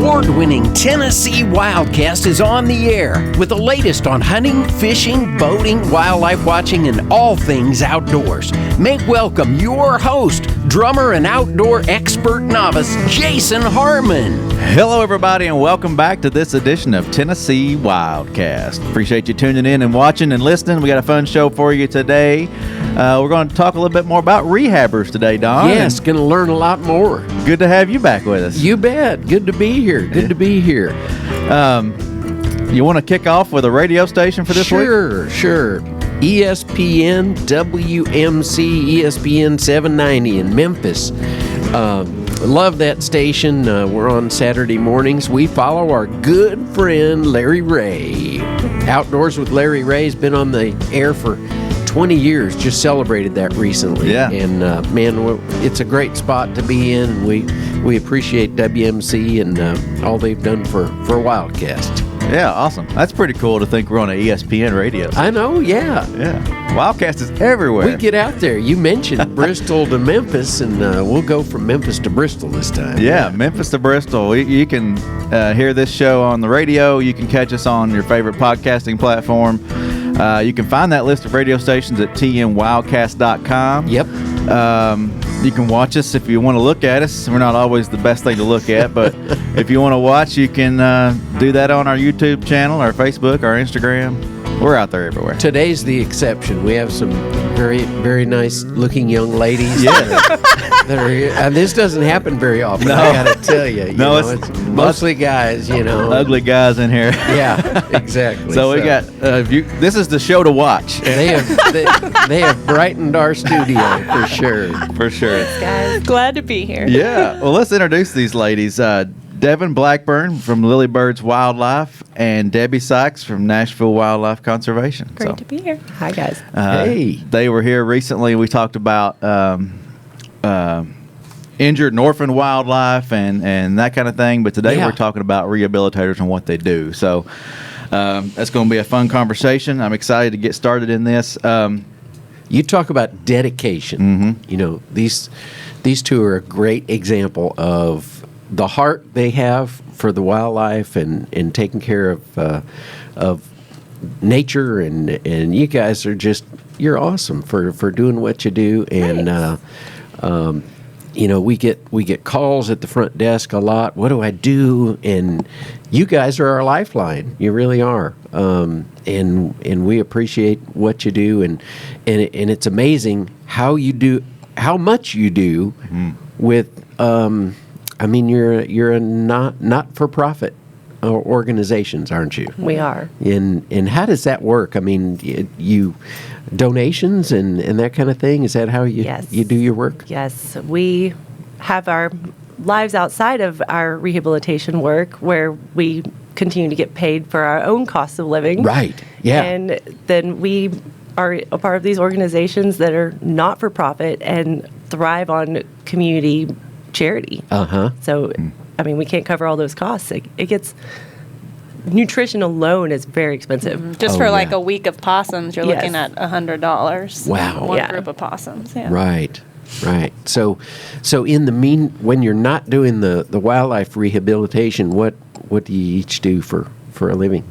award-winning Tennessee Wildcast is on the air with the latest on hunting, fishing, boating, wildlife watching, and all things outdoors. Make welcome your host, drummer and outdoor expert novice, Jason Harmon. Hello, everybody, and welcome back to this edition of Tennessee Wildcast. Appreciate you tuning in and watching and listening. We got a fun show for you today. We're going to talk a little bit more about rehabbers today, Don. Yes, going to learn a lot more. Good to have you back with us. You bet. Good to be here. Good to be here. You want to kick off with a radio station for this week? Sure. ESPN WMC ESPN 790 in Memphis. Love that station. We're on Saturday mornings. We follow our good friend Larry Ray. Outdoors with Larry Ray's been on the air for 20 years. Just celebrated that recently. Yeah. And man, it's a great spot to be in. We appreciate WMC and all they've done for Wildcast. Yeah, awesome. That's pretty cool to think we're on an ESPN radio. I know, yeah. Wildcast is everywhere. We get out there. You mentioned Bristol to Memphis, and we'll go from Memphis to Bristol this time. Yeah, Memphis to Bristol. You can hear this show on the radio. You can catch us on your favorite podcasting platform. You can find that list of radio stations at tnwildcast.com. Yep. You can watch us if you want to look at us. We're not always the best thing to look at, but if you want to watch, you can do that on our YouTube channel, our Facebook, our Instagram. We're out there everywhere. Today's the exception. We have some very, very nice looking young ladies that are here. And this doesn't happen very often, I got to tell you. It's mostly guys, Ugly guys in here. Yeah, exactly. So we got, this is the show to watch. They have brightened our studio for sure. For sure. Thanks, guys. Glad to be here. Yeah. Well, let's introduce these ladies. Devon Blackburn from Lillie Birds Wildlife and Debbie Sykes from Nashville Wildlife Conservation. Great to be here. Hi, guys. Hey. They were here recently. We talked about injured and orphaned wildlife and that kind of thing. But today we're talking about rehabilitators and what they do. So that's going to be a fun conversation. I'm excited to get started in this. You talk about dedication. Mm-hmm. These two are a great example of the heart they have for the wildlife and taking care of nature, and you guys are you're awesome for doing what you do. And we get calls at the front desk a lot. What do I do? And you guys are our lifeline. You really are. And we appreciate what you do, and it's amazing how much you do with. You're a not-for-profit organizations, aren't you? We are. And how does that work? I mean, you donations and that kind of thing? Is that how you do your work? Yes. We have our lives outside of our rehabilitation work where we continue to get paid for our own cost of living. Right. Yeah. And then we are a part of these organizations that are not-for-profit and thrive on community charity. So, we can't cover all those costs. It gets nutrition alone is very expensive. Just for like a week of possums, you're looking at $100. Wow. One group of possums. Yeah. Right. So in the when you're not doing the wildlife rehabilitation, what do you each do for a living?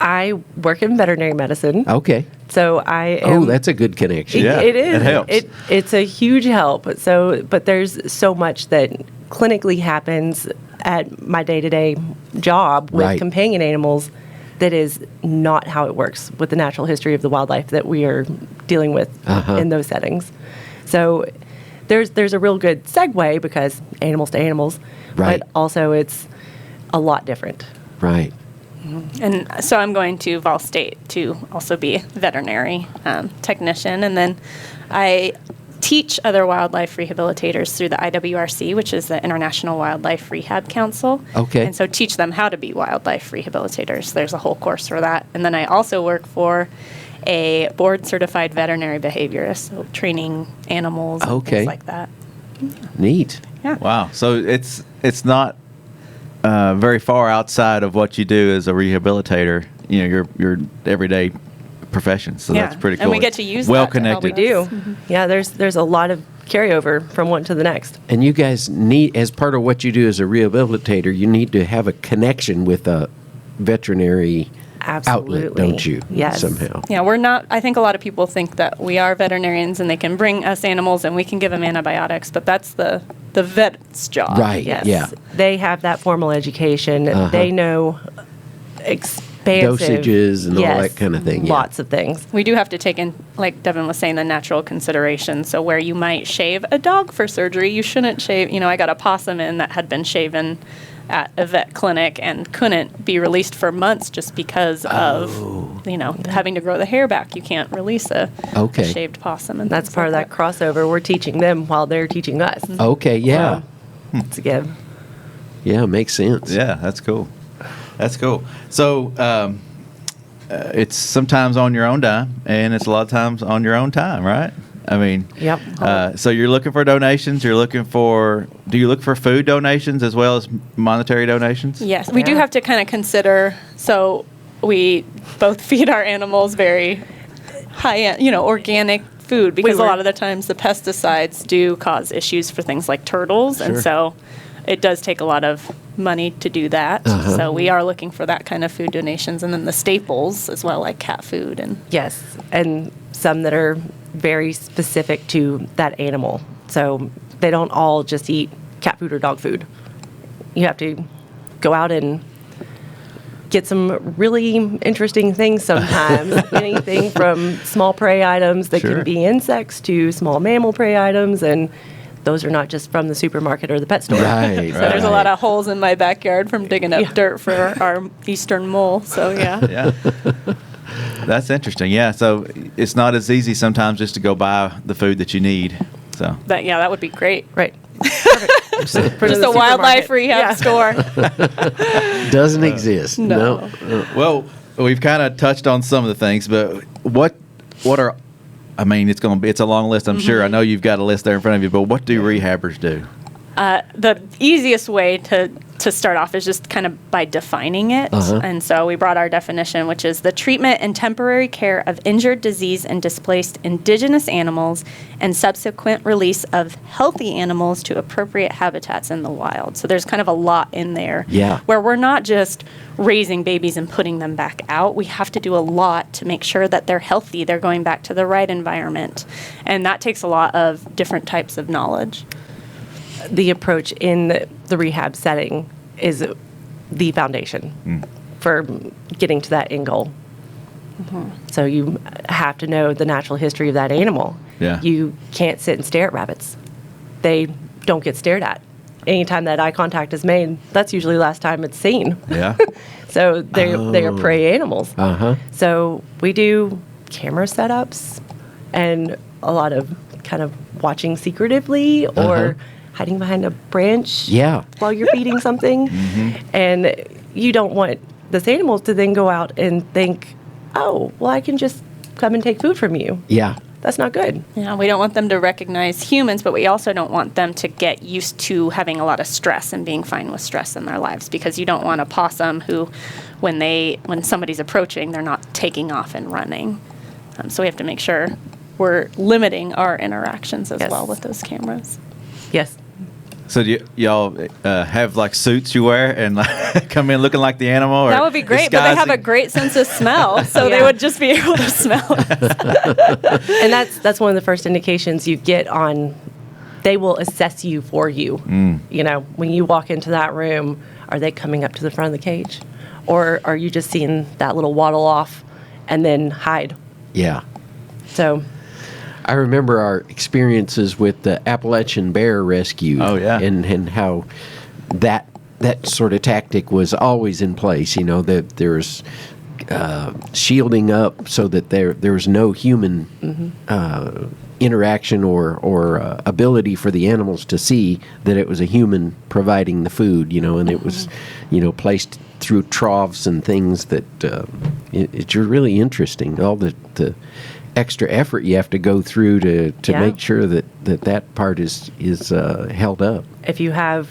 I work in veterinary medicine. Okay. So I am, that's a good connection. It is. It helps. It's a huge help. But there's so much that clinically happens at my day-to-day job with companion animals that is not how it works with the natural history of the wildlife that we are dealing with in those settings. So there's a real good segue because animals to animals, but also it's a lot different. Right. And so I'm going to Vol State to also be a veterinary technician. And then I teach other wildlife rehabilitators through the IWRC, which is the International Wildlife Rehab Council. Okay. And so teach them how to be wildlife rehabilitators. There's a whole course for that. And then I also work for a board-certified veterinary behaviorist, so training animals and things like that. Neat. Yeah. Wow. So it's not very far outside of what you do as a rehabilitator. Your everyday profession. So that's pretty cool. And we get to use well that connected. We do. Yeah, there's a lot of carryover from one to the next. And you guys need, as part of what you do as a rehabilitator, you need to have a connection with a veterinary Absolutely. outlet, don't you? Yes. Somehow. Yeah, we're not, I think a lot of people think that we are veterinarians and they can bring us animals and we can give them antibiotics, but that's the vet's job. Right. Yes. Yeah. They have that formal education. They know expansive Dosages and all yes, that kind of thing. Yeah. Lots of things. We do have to take in, like Devon was saying, the natural consideration. So where you might shave a dog for surgery, you shouldn't shave. I got a possum in that had been shaven at a vet clinic and couldn't be released for months just because of, having to grow the hair back. You can't release a shaved possum. And That's things part of like that crossover. We're teaching them while they're teaching us. Okay. Yeah. It's a give. Yeah. Makes sense. Yeah, that's cool. That's cool. So it's sometimes on your own dime, and it's a lot of times on your own time, right? I mean, Yep. So you're looking for donations. Do you look for food donations as well as monetary donations? Yes, we do Yeah. have to kind of consider. So we both feed our animals very high-end, organic food because a lot of the times the pesticides do cause issues for things like turtles, and so it does take a lot of money to do that. So we are looking for that kind of food donations, and then the staples as well, like cat food and. Yes, and some that are very specific to that animal. So they don't all just eat cat food or dog food. You have to go out and get some really interesting things sometimes. Anything from small prey items that can be insects to small mammal prey items, and those are not just from the supermarket or the pet store. Right. So there's a lot of holes in my backyard from digging up dirt for our eastern mole. So yeah. Yeah. That's interesting. Yeah. So it's not as easy sometimes just to go buy the food that you need. So That would be great. Right. Perfect. Just a wildlife rehab store. Doesn't exist. No. well, we've kind of touched on some of the things, but what are it's a long list, I'm sure. I know you've got a list there in front of you, but what do rehabbers do? The easiest way to start off is just kind of by defining it. And so we brought our definition, which is the treatment and temporary care of injured, diseased, and displaced indigenous animals and subsequent release of healthy animals to appropriate habitats in the wild. So there's kind of a lot in there where we're not just raising babies and putting them back out. We have to do a lot to make sure that they're healthy, they're going back to the right environment. And that takes a lot of different types of knowledge. The approach in the rehab setting is the foundation for getting to that end goal. So you have to know the natural history of that animal. Yeah. You can't sit and stare at rabbits. They don't get stared at. Anytime that eye contact is made, that's usually the last time it's seen. Yeah. So they are prey animals. Uh-huh. So we do camera setups and a lot of kind of watching secretively or hiding behind a branch while you're feeding something. And you don't want this animal to then go out and think, oh, well, I can just come and take food from you. Yeah. That's not good. Yeah, we don't want them to recognize humans, but we also don't want them to get used to having a lot of stress and being fine with stress in their lives, because you don't want a possum who, when somebody's approaching, they're not taking off and running. So we have to make sure we're limiting our interactions as well with those cameras. Yes. So do y'all have like suits you wear and like, come in looking like the animal? Or That would be great, but they have a great sense of smell, so they would just be able to smell us. And that's one of the first indications you get on. They will assess you for you. When you walk into that room, are they coming up to the front of the cage, or are you just seeing that little waddle off and then hide? Yeah. So I remember our experiences with the Appalachian bear rescue. Oh, yeah. And how that sort of tactic was always in place. That there's shielding up so that there was no human interaction or ability for the animals to see that it was a human providing the food. And it was placed through troughs and things that it's really interesting. All the extra effort you have to go through to make sure that part is held up. if you have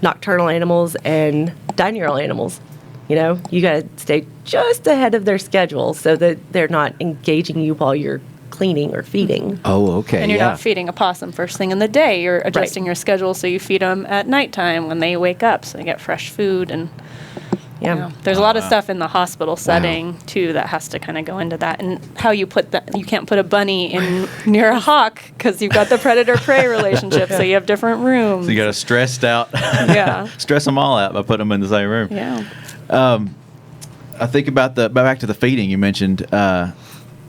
nocturnal animals and diurnal animals, you got to stay just ahead of their schedule so that they're not engaging you while you're cleaning or feeding. Oh, okay. And you're yeah. not feeding a possum first thing in the day. You're adjusting your schedule so you feed them at nighttime when they wake up, so they get fresh food. And Yeah. there's a lot of stuff in the hospital setting too that has to kind of go into that. And how you put that, you can't put a bunny in near a hawk because you've got the predator-prey relationship. So you have different rooms. So you got to stress them all out by putting them in the same room. Yeah. I think about back to the feeding you mentioned.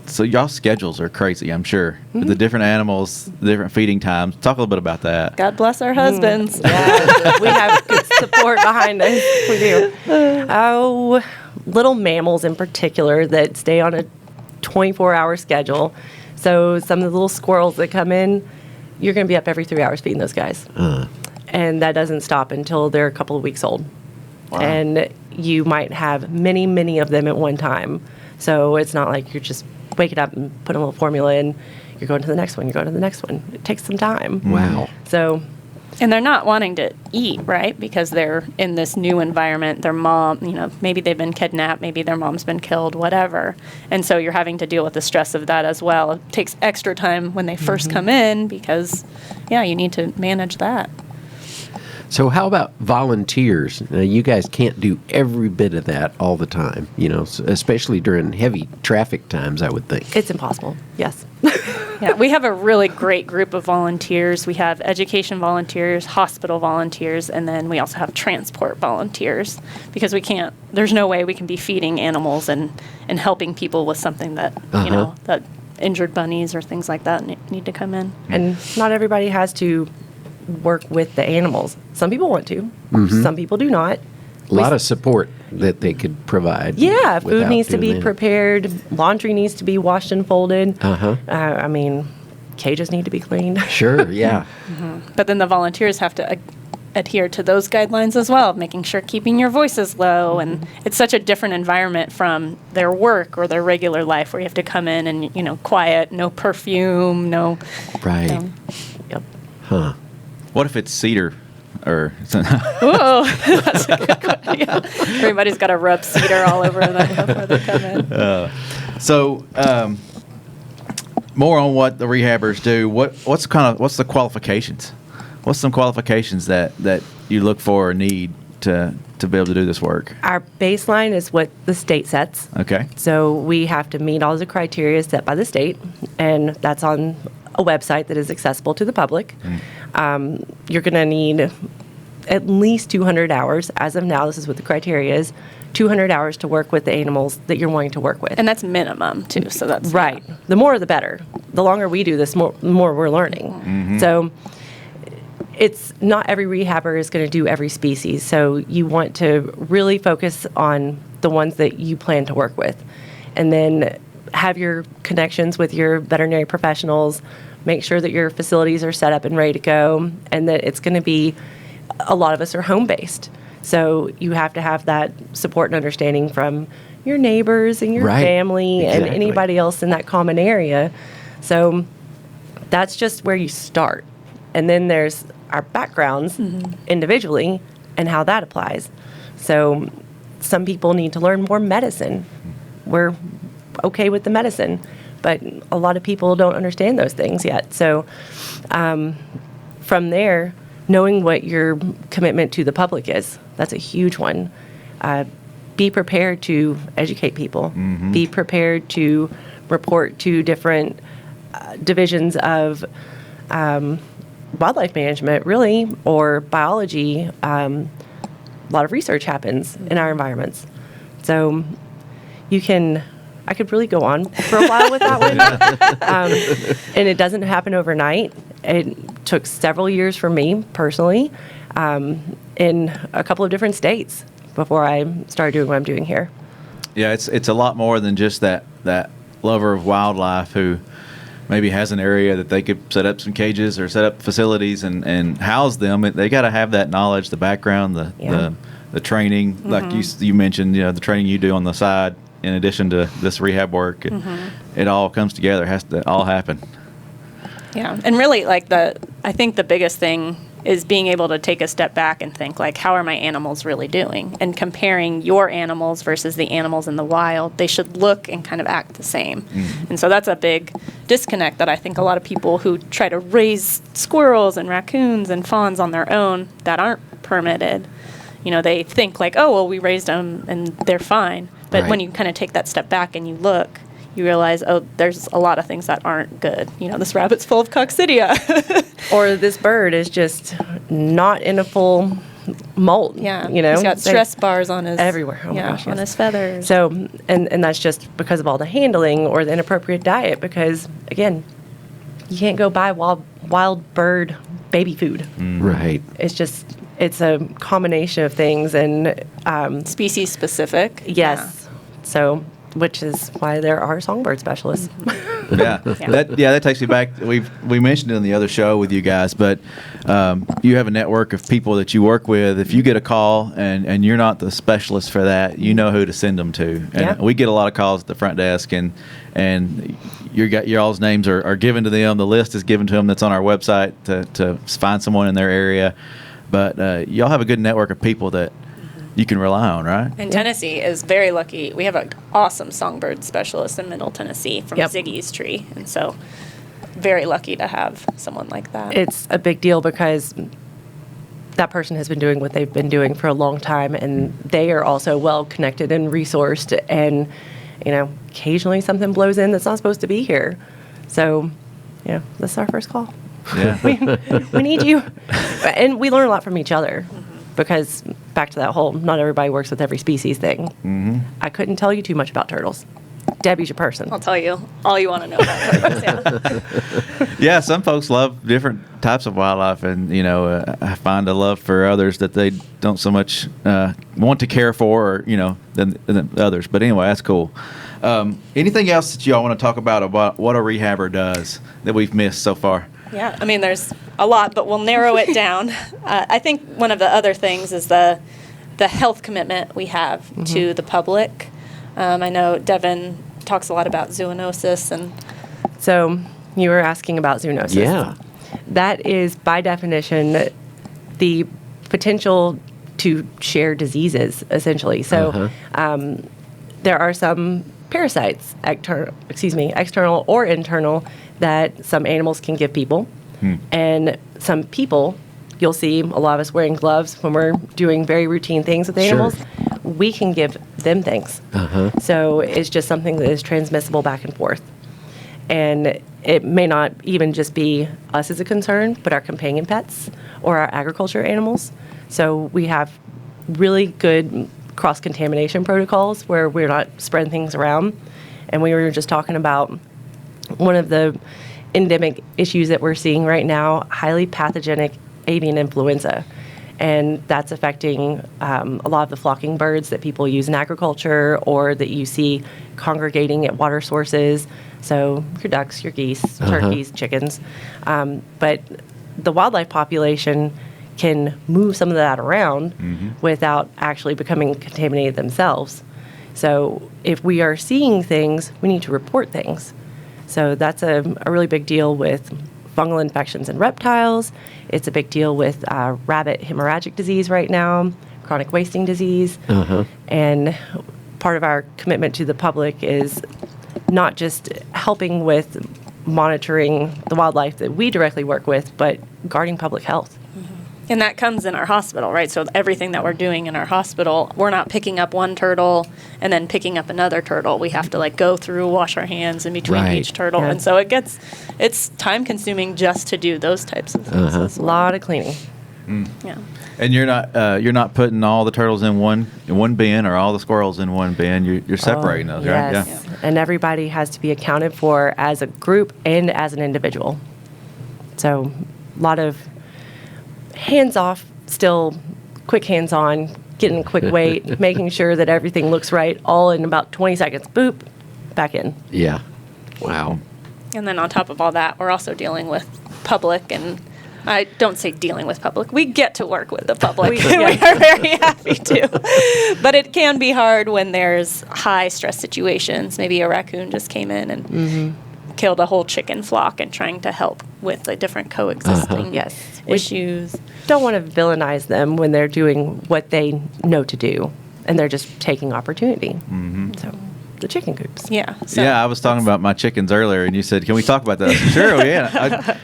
So y'all schedules are crazy, I'm sure. The different animals, the different feeding times. Talk a little bit about that. God bless our husbands. Yeah, we have good support behind us. We do. Oh, little mammals in particular that stay on a 24-hour schedule. So some of the little squirrels that come in, you're going to be up every 3 hours feeding those guys. And that doesn't stop until they're a couple of weeks old. Wow. And you might have many, many of them at one time. So it's not like you're just waking up and putting a little formula in. You're going to the next one. You're going to the next one. It takes some time. Wow. So, and they're not wanting to eat, right? Because they're in this new environment. Their mom, maybe they've been kidnapped. Maybe their mom's been killed, whatever. And so you're having to deal with the stress of that as well. It takes extra time when they first come in because, you need to manage that. So how about volunteers? You guys can't do every bit of that all the time, especially during heavy traffic times, I would think. it's impossible. Yes. Yeah, we have a really great group of volunteers. We have education volunteers, hospital volunteers, and then we also have transport volunteers because there's no way we can be feeding animals and helping people with something that, that injured bunnies or things like that need to come in. And not everybody has to work with the animals. Some people want to. Some people do not. A lot of support that they could provide. Yeah, food without needs to doing be that. prepared. Laundry needs to be washed and folded. Cages need to be cleaned. Sure, yeah. But then the volunteers have to adhere to those guidelines as well, making sure keeping your voices low. And it's such a different environment from their work or their regular life where you have to come in and, quiet, no perfume, no... Right. Yep. Huh. What if it's cedar or Whoa, that's a good question. Yeah. Everybody's got to rub cedar all over them before they come in. So more on what the rehabbers do. What's the qualifications? What's some qualifications that you look for or need to be able to do this work? Our baseline is what the state sets. Okay. So we have to meet all the criteria set by the state, and that's on a website that is accessible to the public. You're going to need at least 200 hours. As of now, this is what the criteria is. 200 hours to work with the animals that you're wanting to work with. And that's minimum, too, so that's... Right. The more, the better. The longer we do this, the more we're learning. So it's not every rehabber is going to do every species. So you want to really focus on the ones that you plan to work with. And then have your connections with your veterinary professionals, make sure that your facilities are set up and ready to go, and that it's going to be, a lot of us are home-based. So you have to have that support and understanding from your neighbors and your Right. family and Exactly. anybody else in that common area. So that's just where you start. And then there's our backgrounds individually and how that applies. So some people need to learn more medicine. We're okay with the medicine, but a lot of people don't understand those things yet. So from there, knowing what your commitment to the public is, that's a huge one. Be prepared to educate people. Be prepared to report to different divisions of wildlife management, really, or biology. A lot of research happens in our environments. So I could really go on for a while with that one. And it doesn't happen overnight. It took several years for me personally in a couple of different states before I started doing what I'm doing here. Yeah, it's a lot more than just that lover of wildlife who maybe has an area that they could set up some cages or set up facilities and house them. They got to have that knowledge, the background, the training, like you mentioned, the training you do on the side in addition to this rehab work. It all comes together. It has to all happen. Yeah, and really, I think the biggest thing is being able to take a step back and think, like, how are my animals really doing? And comparing your animals versus the animals in the wild, they should look and kind of act the same. And so that's a big disconnect that I think a lot of people who try to raise squirrels and raccoons and fawns on their own that aren't permitted, they think like, oh, well, we raised them and they're fine. But when you kind of take that step back and you look, you realize, oh, there's a lot of things that aren't good. This rabbit's full of coccidia. Or this bird is just not in a full molt. Yeah. He's got stress bars on his... Everywhere. Oh my gosh, on yes. his feathers. So, and that's just because of all the handling or the inappropriate diet because, again, you can't go buy wild bird baby food. Right. It's a combination of things and... species specific. Yes. Yeah. So... which is why there are songbird specialists. That takes me back. We mentioned it in the other show with you guys, but you have a network of people that you work with. If you get a call and you're not the specialist for that, you know who to send them to. And we get a lot of calls at the front desk, and your all's names are given to them. The list is given to them that's on our website to find someone in their area. But y'all have a good network of people that you can rely on, right? And Tennessee is very lucky. We have an awesome songbird specialist in Middle Tennessee from Ziggy's Tree. And so very lucky to have someone like that. It's a big deal because that person has been doing what they've been doing for a long time, and they are also well connected and resourced. And, occasionally something blows in that's not supposed to be here. So, this is our first call. Yeah. we need you. And we learn a lot from each other. Because back to that whole not everybody works with every species thing. Mm-hmm. I couldn't tell you too much about turtles. Debbie's your person. I'll tell you all you want to know about turtles. Yeah, some folks love different types of wildlife, and I find a love for others that they don't so much want to care for, or than others. But anyway, that's cool. Anything else that y'all want to talk about what a rehabber does that we've missed so far? Yeah, there's a lot, but we'll narrow it down. I think one of the other things is the health commitment we have to the public. I know Devon talks a lot about zoonosis. And so you were asking about zoonosis. Yeah. That is, by definition, the potential to share diseases, essentially. So there are some parasites, external or internal, that some animals can give people. And some people, you'll see a lot of us wearing gloves when we're doing very routine things with animals. We can give them things. So it's just something that is transmissible back and forth. And it may not even just be us as a concern, but our companion pets or our agriculture animals. So we have really good cross-contamination protocols where we're not spreading things around. And we were just talking about one of the endemic issues that we're seeing right now, highly pathogenic avian influenza. And that's affecting a lot of the flocking birds that people use in agriculture or that you see congregating at water sources. So your ducks, your geese, turkeys, chickens. But the wildlife population can move some of that around without actually becoming contaminated themselves. So if we are seeing things, we need to report things. So that's a really big deal with fungal infections in reptiles. It's a big deal with rabbit hemorrhagic disease right now, chronic wasting disease. And part of our commitment to the public is not just helping with monitoring the wildlife that we directly work with, but guarding public health. And that comes in our hospital, right? So everything that we're doing in our hospital, we're not picking up one turtle and then picking up another turtle. We have to go through, wash our hands in between each turtle. Yeah. And so it's time consuming just to do those types of things. A lot of cleaning. Yeah. And you're not putting all the turtles in one bin or all the squirrels in one bin. You're separating those, right? Yes. Yeah. And everybody has to be accounted for as a group and as an individual. So a lot of hands off, still quick hands on, getting a quick weight, making sure that everything looks right, all in about 20 seconds. Boop, back in. Yeah. Wow. And then on top of all that, we're also dealing with public, and I don't say dealing with public. We get to work with the public. We are very happy to. But it can be hard when there's high stress situations. Maybe a raccoon just came in and killed a whole chicken flock and trying to help with the different coexisting Yes. issues. Don't want to villainize them when they're doing what they know to do, and they're just taking opportunity. So the chicken coops. Yeah. So Yeah, I was talking about my chickens earlier, and you said, "Can we talk about that?" I said, sure, yeah.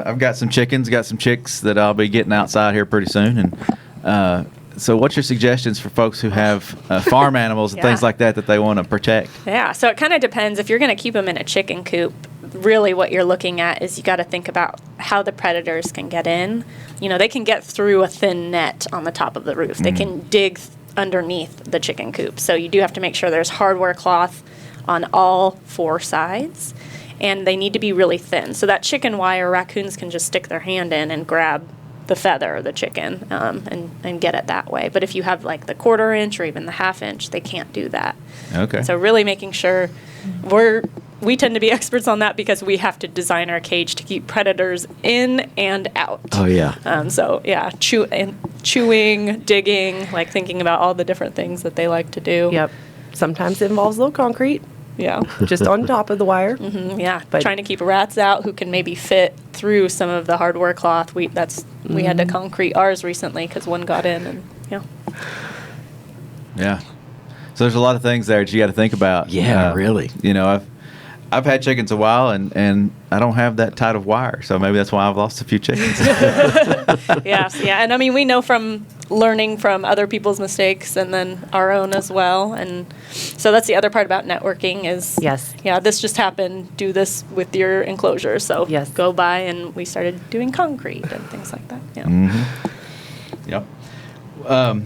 I've got some chickens, got some chicks that I'll be getting outside here pretty soon. And so, what's your suggestions for folks who have farm animals and Yeah. things like that they want to protect? Yeah, so it kind of depends. If you're going to keep them in a chicken coop, really what you're looking at is you got to think about how the predators can get in. They can get through a thin net on the top of the roof. They can dig underneath the chicken coop. So you do have to make sure there's hardware cloth on all 4 sides, and they need to be really thin. So that chicken wire, raccoons can just stick their hand in and grab the feather of the chicken and get it that way. But if you have like the 1/4 inch or even the 1/2 inch, they can't do that. Okay. So really making sure we tend to be experts on that because we have to design our cage to keep predators in and out. Oh, yeah. Chewing, digging, like thinking about all the different things that they like to do. Yep. Sometimes it involves a little concrete, Yeah. just on top of the wire. Yeah. But- Trying to keep rats out who can maybe fit through some of the hardware cloth. We had to concrete ours recently because one got in, and Yeah. So there's a lot of things there that you got to think about. Yeah, really. I've had chickens a while, and I don't have that tight of wire, so maybe that's why I've lost a few chickens. Yes, yeah, and I mean we know from learning from other people's mistakes and then our own as well, and so that's the other part about networking is Yes. yeah, this just happened. Do this with your enclosure. So Yes. go by, and we started doing concrete and things like that. Yeah. Yep.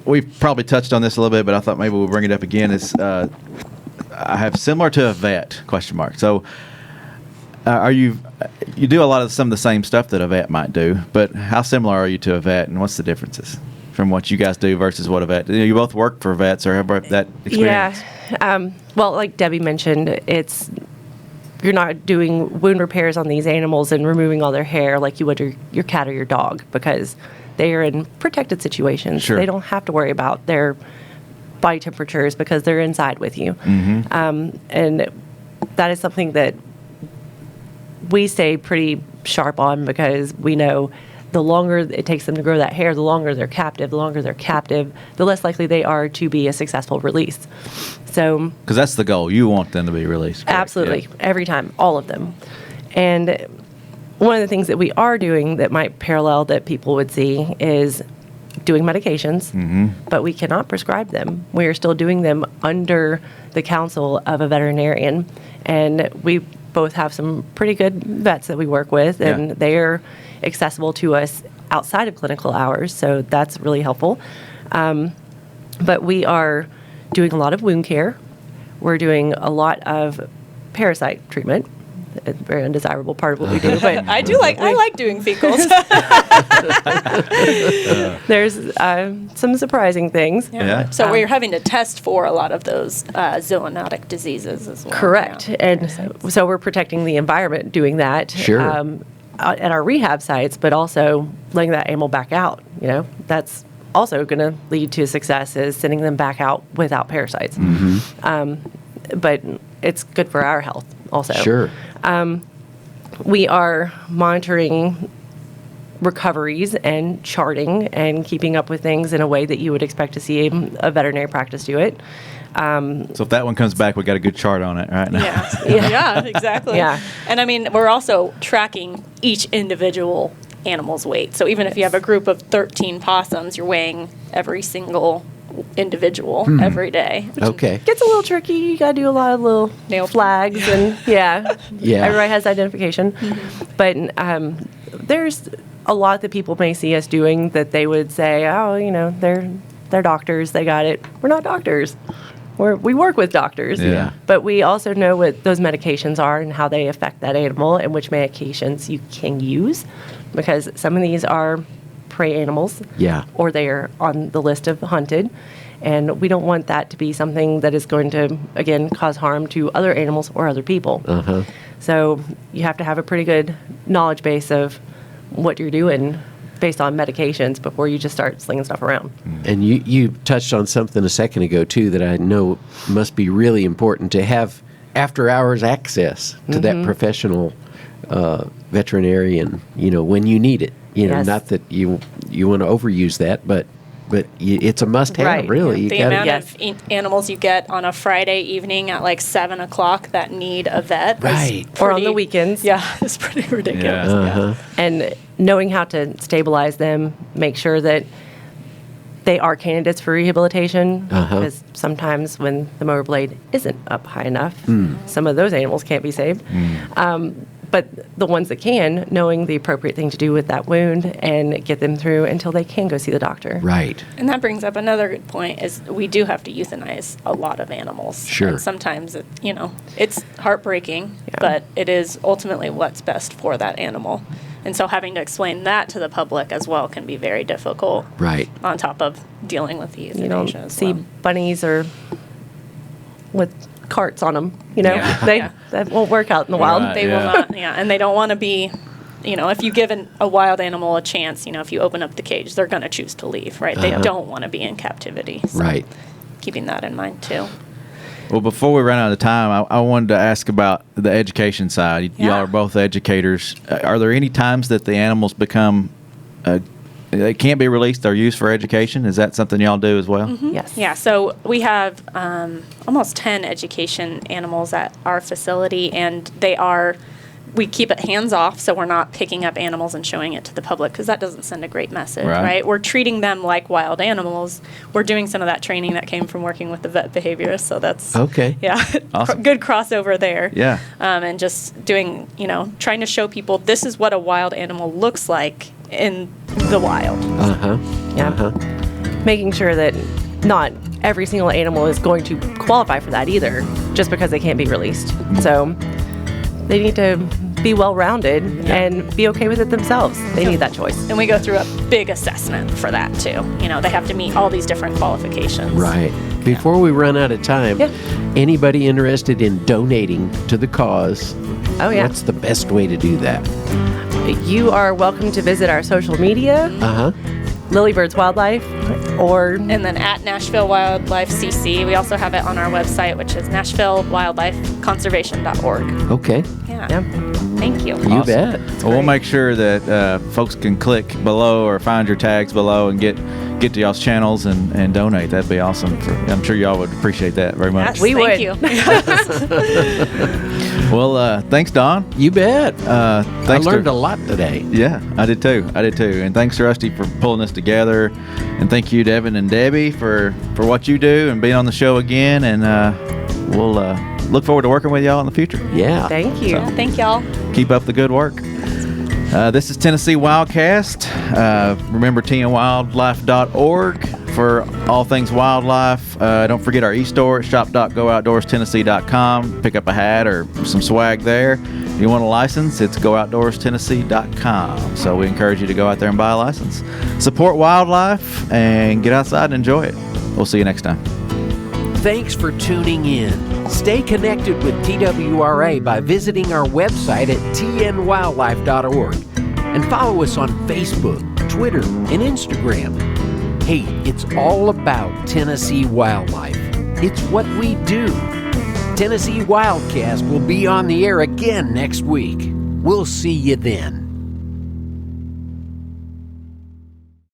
We've probably touched on this a little bit, but I thought maybe we'll bring it up again. I have similar to a vet ? So, are you do a lot of some of the same stuff that a vet might do, but how similar are you to a vet, and what's the differences from what you guys do versus what a vet? You both work for vets or have that experience. Yeah. Well, like Debbie mentioned, you're not doing wound repairs on these animals and removing all their hair like you would your cat or your dog, because they are in protected situations. Sure. They don't have to worry about their body temperatures because they're inside with you. And that is something that we stay pretty sharp on, because we know the longer it takes them to grow that hair, the longer they're captive. The longer they're captive, the less likely they are to be a successful release. So Because that's the goal. You want them to be released. correct? absolutely, Yeah. every time, all of them. And one of the things that we are doing that might parallel that people would see is doing medications, but we cannot prescribe them. We are still doing them under the counsel of a veterinarian. And we both have some pretty good vets that we work with, and Yeah. they are accessible to us outside of clinical hours, so that's really helpful. But we are doing a lot of wound care. We're doing a lot of parasite treatment. A very undesirable part of what we do, but I like doing fecals. there's some surprising things. Yeah. So we're having to test for a lot of those zoonotic diseases as well. Correct. Yeah. And so we're protecting the environment doing that. Sure. At our rehab sites, but also letting that animal back out. That's also going to lead to success, is sending them back out without parasites. But it's good for our health also. Sure. We are monitoring recoveries and charting and keeping up with things in a way that you would expect to see a veterinary practice do it. So if that one comes back, we got a good chart on it right now. Yeah, exactly. Yeah. And I mean, we're also tracking each individual animal's weight. So even if you have a group of 13 possums, you're weighing every single individual every day. Okay. Gets a little tricky. You got to do a lot of little Nail flags and yeah. Everybody has identification. But there's a lot that people may see us doing that they would say, oh, they're doctors. They got it. We're not doctors. We work with doctors. Yeah. But we also know what those medications are and how they affect that animal and which medications you can use, because some of these are prey animals. Yeah. Or they are on the list of hunted. And we don't want that to be something that is going to, again, cause harm to other animals or other people. So you have to have a pretty good knowledge base of what you're doing based on medications before you just start slinging stuff around. And you touched on something a second ago, too, that I know must be really important, to have after-hours access to that professional veterinarian, when you need it. Yes. Not that you want to overuse that, but it's a must-have, Right. really. You The gotta- amount Yes. of animals you get on a Friday evening at like 7 o'clock that need a vet. is Right. Or on pretty- the weekends. Yeah, it's pretty ridiculous. Yeah. Uh-huh. And knowing how to stabilize them, make sure that they are candidates for rehabilitation, because sometimes when the mower blade isn't up high enough, some of those animals can't be saved. But the ones that can, knowing the appropriate thing to do with that wound and get them through until they can go see the doctor. Right. And that brings up another good point is we do have to euthanize a lot of animals. Sure. And sometimes, it's heartbreaking, but it is ultimately what's best for that animal. And so having to explain that to the public as well can be very difficult. Right. On top of dealing with the euthanasia You don't as see well. bunnies or with carts on them, Yeah. Yeah. That won't work out in the wild. Right. They Yeah. will not, and they don't want to be, if you give a wild animal a chance, if you open up the cage, they're going to choose to leave, right? They don't want to be in captivity. So Right. keeping that in mind too. Well, before we run out of time, I wanted to ask about the education side. Y'all Yeah. are both educators. Are there any times that the animals become, they can't be released or used for education? Is that something y'all do as well? Yes. Yeah, so we have almost 10 education animals at our facility, and we keep it hands off, so we're not picking up animals and showing it to the public because that doesn't send a great message, Right. right? We're treating them like wild animals. We're doing some of that training that came from working with the vet behaviorist, so that's Okay. yeah, Awesome. good crossover there. Yeah. And just doing, trying to show people this is what a wild animal looks like in the wild. Uh-huh. Yeah. Uh-huh. Making sure that not every single animal is going to qualify for that either, just because they can't be released. So they need to be well-rounded and be okay with it themselves. They need that choice. And we go through a big assessment for that too. They have to meet all these different qualifications. Right. Before we run out of time, Yeah. anybody interested in donating to the cause, Oh, yeah. what's the best way to do that? You are welcome to visit our social media, Uh-huh. Lillie Birds Wildlife, or And then at Nashville Wildlife CC, we also have it on our website, which is nashvillewildlifeconservation.org. Okay. Yeah. Thank you. You bet. Well, we'll make sure that folks can click below or find your tags below and get to y'all's channels and donate. That'd be awesome. I'm sure y'all would appreciate that very much. Yes, We thank would. you. Well, thanks, Don. You bet. I Thanks to- learned a lot today. Yeah, I did too. And thanks to Rusty for pulling this together. And thank you, Devon and Debbie, for what you do and being on the show again. And we'll look forward to working with y'all in the future. Yeah. thank you. Yeah, thank y'all. Keep up the good work. This is Tennessee Wildcast. Remember tnwildlife.org for all things wildlife. Don't forget our e-store at shop.gooutdoorstennessee.com. Pick up a hat or some swag there. If you want a license, it's gooutdoorstennessee.com. So we encourage you to go out there and buy a license. Support wildlife and get outside and enjoy it. We'll see you next time. Thanks for tuning in. Stay connected with TWRA by visiting our website at tnwildlife.org and follow us on Facebook, Twitter, and Instagram. Hey, it's all about Tennessee wildlife. It's what we do. Tennessee Wildcast will be on the air again next week. We'll see you then.